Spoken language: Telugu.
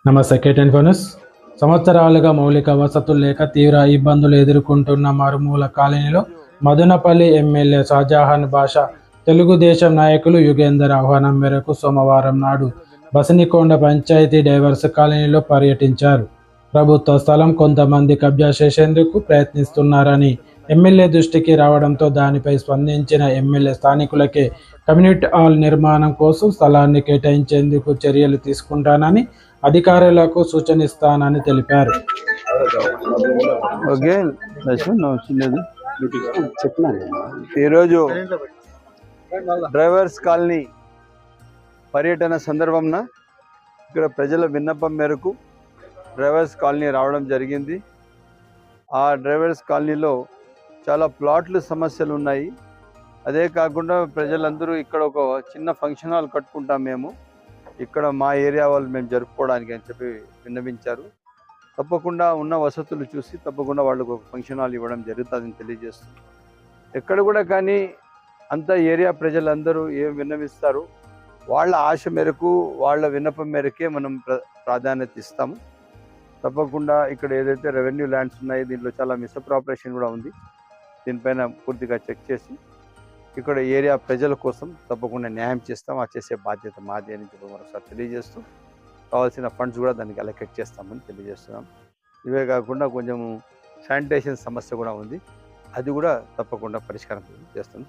నమస్తే కేటెన్ ఫోనస్. సంవత్సరాలుగా మౌలిక వసతులు లేక తీవ్ర ఇబ్బందులు ఎదుర్కొంటున్న మారుమూల కాలనీలో మదనపల్లి ఎమ్మెల్యే షాజహాన్ బాషా తెలుగుదేశం నాయకులు యుగేందర్ ఆహ్వానం మేరకు సోమవారం నాడు బసనికొండ పంచాయతీ డైవర్స్ కాలనీలో పర్యటించారు. ప్రభుత్వ స్థలం కొంతమంది కబ్జా చేసేందుకు ప్రయత్నిస్తున్నారని ఎమ్మెల్యే దృష్టికి రావడంతో దానిపై స్పందించిన ఎమ్మెల్యే స్థానికులకే కమ్యూనిటీ హాల్ నిర్మాణం కోసం స్థలాన్ని కేటాయించేందుకు చర్యలు తీసుకుంటానని అధికారులకు సూచనిస్తానని తెలిపారు. ఈరోజు డ్రైవర్స్ కాలనీ పర్యటన సందర్భంన ఇక్కడ ప్రజల విన్నపం మేరకు డ్రైవర్స్ కాలనీ రావడం జరిగింది. ఆ డ్రైవర్స్ కాలనీలో చాలా ప్లాట్లు సమస్యలు ఉన్నాయి. అదే కాకుండా ప్రజలందరూ ఇక్కడ ఒక చిన్న ఫంక్షన్ హాల్ కట్టుకుంటాం మేము, ఇక్కడ మా ఏరియా వాళ్ళు మేము జరుపుకోవడానికి అని చెప్పి విన్నవించారు. తప్పకుండా ఉన్న వసతులు చూసి తప్పకుండా వాళ్ళకు ఒక ఫంక్షన్ హాల్ ఇవ్వడం జరుగుతుందని తెలియజేస్తుంది. ఎక్కడ కూడా కానీ అంత ఏరియా ప్రజలందరూ ఏం విన్నవిస్తారు వాళ్ళ ఆశ మేరకు వాళ్ళ విన్నపం మేరకే మనం ప్రాధాన్యత ఇస్తాము. తప్పకుండా ఇక్కడ ఏదైతే రెవెన్యూ ల్యాండ్స్ ఉన్నాయో దీంట్లో చాలా మిస్అప్రాపరేషన్ కూడా ఉంది. దీనిపైన పూర్తిగా చెక్ చేసి ఇక్కడ ఏరియా ప్రజల కోసం తప్పకుండా న్యాయం చేస్తాం. ఆ చేసే బాధ్యత మాది అని చెప్పి మరోసారి తెలియజేస్తూ కావాల్సిన ఫండ్స్ కూడా దానికి అలొకేట్ చేస్తామని తెలియజేస్తున్నాం. ఇవే కాకుండా కొంచెం శానిటేషన్ సమస్య కూడా ఉంది, అది కూడా తప్పకుండా పరిష్కారం చేస్తాం.